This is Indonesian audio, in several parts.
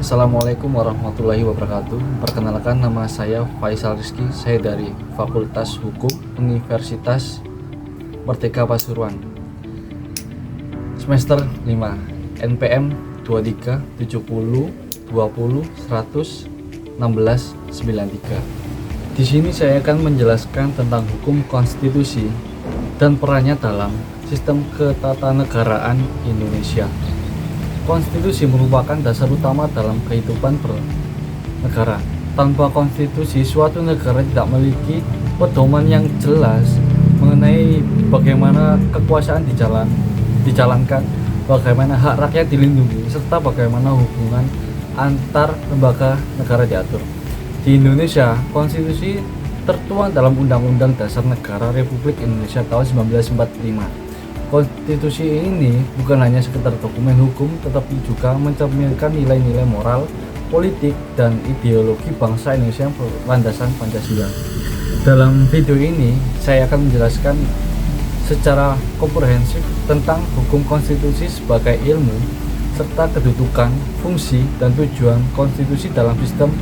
Assalamualaikum warahmatullahi wabarakatuh. Perkenalkan, nama saya Faisal Rizky. Saya dari Fakultas Hukum Universitas Merdeka Pasuruan. Semester 5, NPM 23 70 20 100 16 93. Di sini saya akan menjelaskan tentang hukum konstitusi dan perannya dalam sistem ketatanegaraan Indonesia. Konstitusi merupakan dasar utama dalam kehidupan bernegara. Tanpa konstitusi, suatu negara tidak memiliki pedoman yang jelas mengenai bagaimana kekuasaan dijalankan, bagaimana hak rakyat dilindungi, serta bagaimana hubungan antar lembaga negara diatur. Di Indonesia, konstitusi tertuang dalam Undang-Undang Dasar Negara Republik Indonesia tahun 1945. Konstitusi ini bukan hanya sekedar dokumen hukum, tetapi juga mencerminkan nilai-nilai moral, politik, dan ideologi bangsa Indonesia yang berlandasan Pancasila. Dalam video ini, saya akan menjelaskan secara komprehensif tentang hukum konstitusi sebagai ilmu, serta kedudukan, fungsi, dan tujuan konstitusi dalam sistem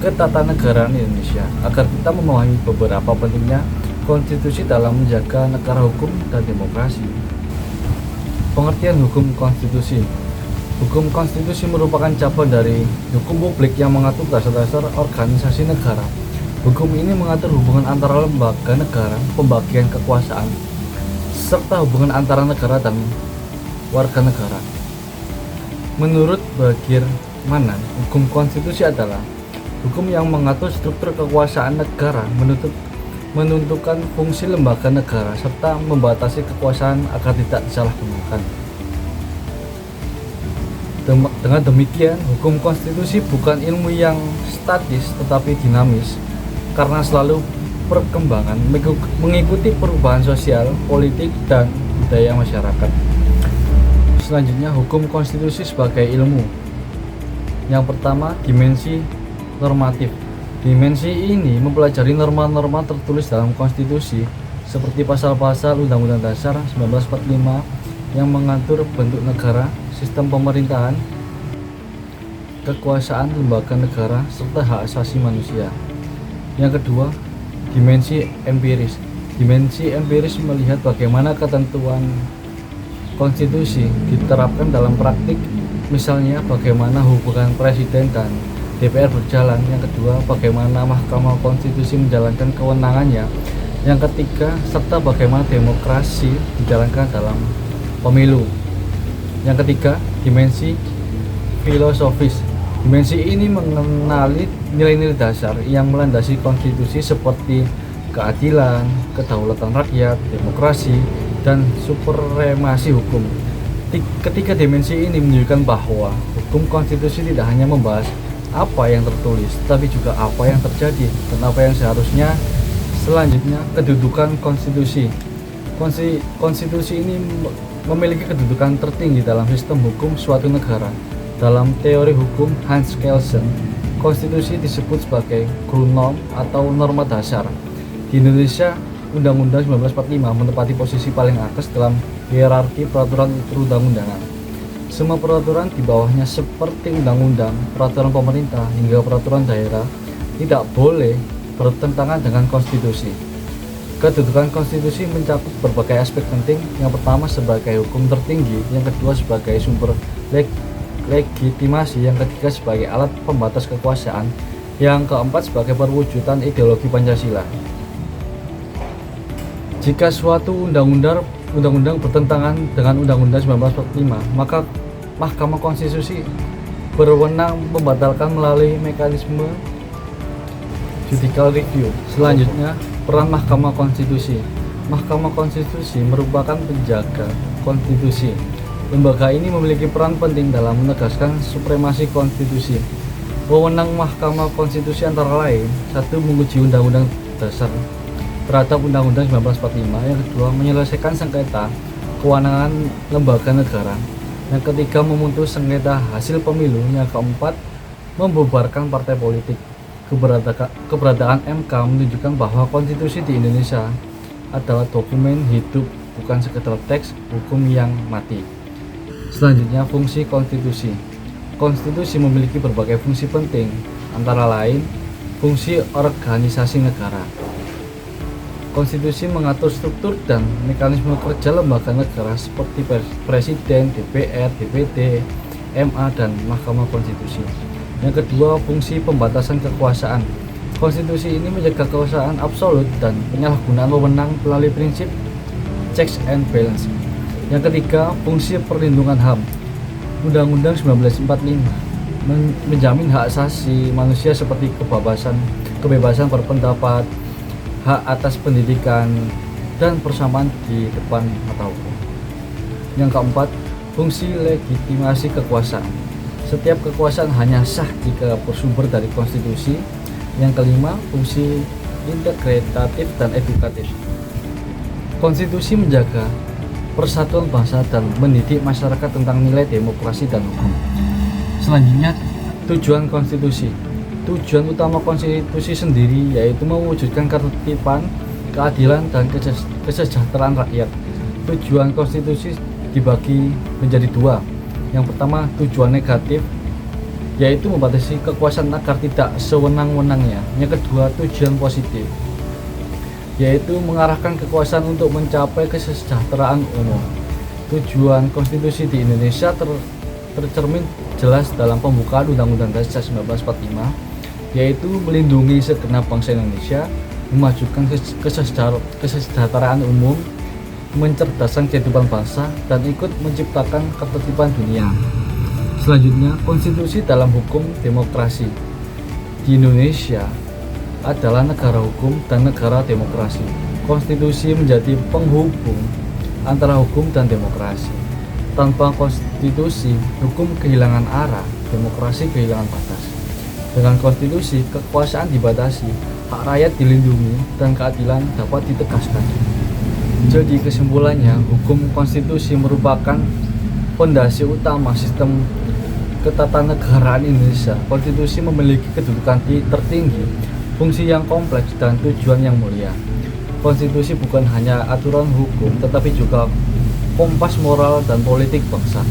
ketatanegaraan Indonesia, agar kita memahami beberapa pentingnya konstitusi dalam menjaga negara hukum dan demokrasi. Pengertian hukum konstitusi. Hukum konstitusi merupakan cabang dari hukum publik yang mengatur dasar-dasar organisasi negara. Hukum ini mengatur hubungan antara lembaga negara, pembagian kekuasaan, serta hubungan antara negara dan warga negara. Menurut Bagirmanan, hukum konstitusi adalah hukum yang mengatur struktur kekuasaan negara, menentukan fungsi lembaga negara, serta membatasi kekuasaan agar tidak disalahgunakan. Dengan demikian, hukum konstitusi bukan ilmu yang statis tetapi dinamis, karena selalu perkembangan mengikuti perubahan sosial, politik, dan budaya masyarakat. Selanjutnya, hukum konstitusi sebagai ilmu. Yang pertama, dimensi normatif. Dimensi ini mempelajari norma-norma tertulis dalam konstitusi seperti pasal-pasal Undang-Undang Dasar 1945 yang mengatur bentuk negara, sistem pemerintahan, kekuasaan lembaga negara, serta hak asasi manusia. Yang kedua, dimensi empiris. Dimensi empiris melihat bagaimana ketentuan konstitusi diterapkan dalam praktik, misalnya bagaimana hubungan presiden dan DPR berjalan. Yang kedua, bagaimana Mahkamah Konstitusi menjalankan kewenangannya. Yang ketiga, serta bagaimana demokrasi dijalankan dalam pemilu. Yang ketiga, dimensi filosofis. Dimensi ini mengenali nilai-nilai dasar yang melandasi konstitusi seperti keadilan, kedaulatan rakyat, demokrasi, dan supremasi hukum. Ketiga dimensi ini menunjukkan bahwa hukum konstitusi tidak hanya membahas apa yang tertulis, tapi juga apa yang terjadi dan apa yang seharusnya. Selanjutnya, kedudukan konstitusi. Konstitusi ini memiliki kedudukan tertinggi dalam sistem hukum suatu negara. Dalam teori hukum Hans Kelsen, konstitusi disebut sebagai Grundnorm atau norma dasar. Di Indonesia, Undang-Undang 1945 menempati posisi paling atas dalam hierarki peraturan perundang-undangan. Semua peraturan di bawahnya seperti undang-undang, peraturan pemerintah, hingga peraturan daerah tidak boleh bertentangan dengan konstitusi. Kedudukan konstitusi mencakup berbagai aspek penting. Yang pertama sebagai hukum tertinggi, yang kedua sebagai sumber legitimasi, yang ketiga sebagai alat pembatas kekuasaan, yang keempat sebagai perwujudan ideologi Pancasila. Jika suatu undang-undang bertentangan dengan Undang-Undang 1945, maka Mahkamah Konstitusi berwenang membatalkan melalui mekanisme judicial review. Selanjutnya, peran Mahkamah Konstitusi. Mahkamah Konstitusi merupakan penjaga konstitusi. Lembaga ini memiliki peran penting dalam menegaskan supremasi konstitusi. Wewenang Mahkamah Konstitusi antara lain: 1. Menguji Undang-Undang Dasar terhadap Undang-Undang 1945. Yang kedua, menyelesaikan sengketa kewenangan lembaga negara. Yang ketiga, memutus sengketa hasil pemilu. Yang keempat, membubarkan partai politik. Keberadaan MK menunjukkan bahwa konstitusi di Indonesia adalah dokumen hidup, bukan sekedar teks hukum yang mati. Selanjutnya, fungsi konstitusi. Konstitusi memiliki berbagai fungsi penting, antara lain fungsi organisasi negara. Konstitusi mengatur struktur dan mekanisme kerja lembaga negara seperti Presiden, DPR, DPD, MA, dan Mahkamah Konstitusi. Yang kedua, fungsi pembatasan kekuasaan. Konstitusi ini menjaga kekuasaan absolut dan penyalahgunaan wewenang melalui prinsip checks and balance. Yang ketiga, fungsi perlindungan HAM. Undang-Undang 1945 menjamin hak asasi manusia seperti kebebasan berpendapat, hak atas pendidikan, dan persamaan di depan mata hukum. Yang keempat, fungsi legitimasi kekuasaan. Setiap kekuasaan hanya sah jika bersumber dari konstitusi. Yang kelima, fungsi integratif dan edukatif. Konstitusi menjaga persatuan bangsa dan mendidik masyarakat tentang nilai demokrasi dan hukum. Selanjutnya, tujuan konstitusi. Tujuan utama konstitusi sendiri yaitu mewujudkan ketertiban, keadilan, dan kesejahteraan rakyat. Tujuan konstitusi dibagi menjadi dua. Yang pertama, tujuan negatif, yaitu membatasi kekuasaan agar tidak sewenang-wenangnya. Yang kedua, tujuan positif, yaitu mengarahkan kekuasaan untuk mencapai kesejahteraan umum. Tujuan konstitusi di Indonesia tercermin jelas dalam pembukaan Undang-Undang Dasar 1945, yaitu melindungi segenap bangsa Indonesia, memajukan kesejahteraan umum, mencerdaskan kehidupan bangsa, dan ikut menciptakan ketertiban dunia. Selanjutnya, konstitusi dalam hukum demokrasi. Di Indonesia adalah negara hukum dan negara demokrasi. Konstitusi menjadi penghubung antara hukum dan demokrasi. Tanpa konstitusi, hukum kehilangan arah, demokrasi kehilangan batas. Dengan konstitusi, kekuasaan dibatasi, hak rakyat dilindungi, dan keadilan dapat ditegaskan. Jadi kesimpulannya, hukum konstitusi merupakan fondasi utama sistem ketatanegaraan Indonesia. Konstitusi memiliki kedudukan tertinggi, fungsi yang kompleks, dan tujuan yang mulia. Konstitusi bukan hanya aturan hukum, tetapi juga kompas moral dan politik bangsa.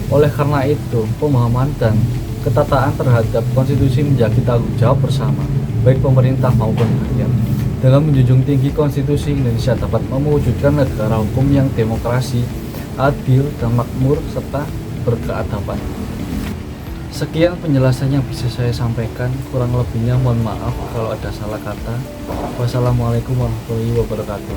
Oleh karena itu, pemahaman dan ketataan terhadap konstitusi menjadi tanggung jawab bersama, baik pemerintah maupun rakyat. Dengan menjunjung tinggi konstitusi, Indonesia dapat mewujudkan negara hukum yang demokrasi, adil, dan makmur, serta berkeadaban. Sekian penjelasan yang bisa saya sampaikan, kurang lebihnya mohon maaf kalau ada salah kata. Wassalamualaikum warahmatullahi wabarakatuh.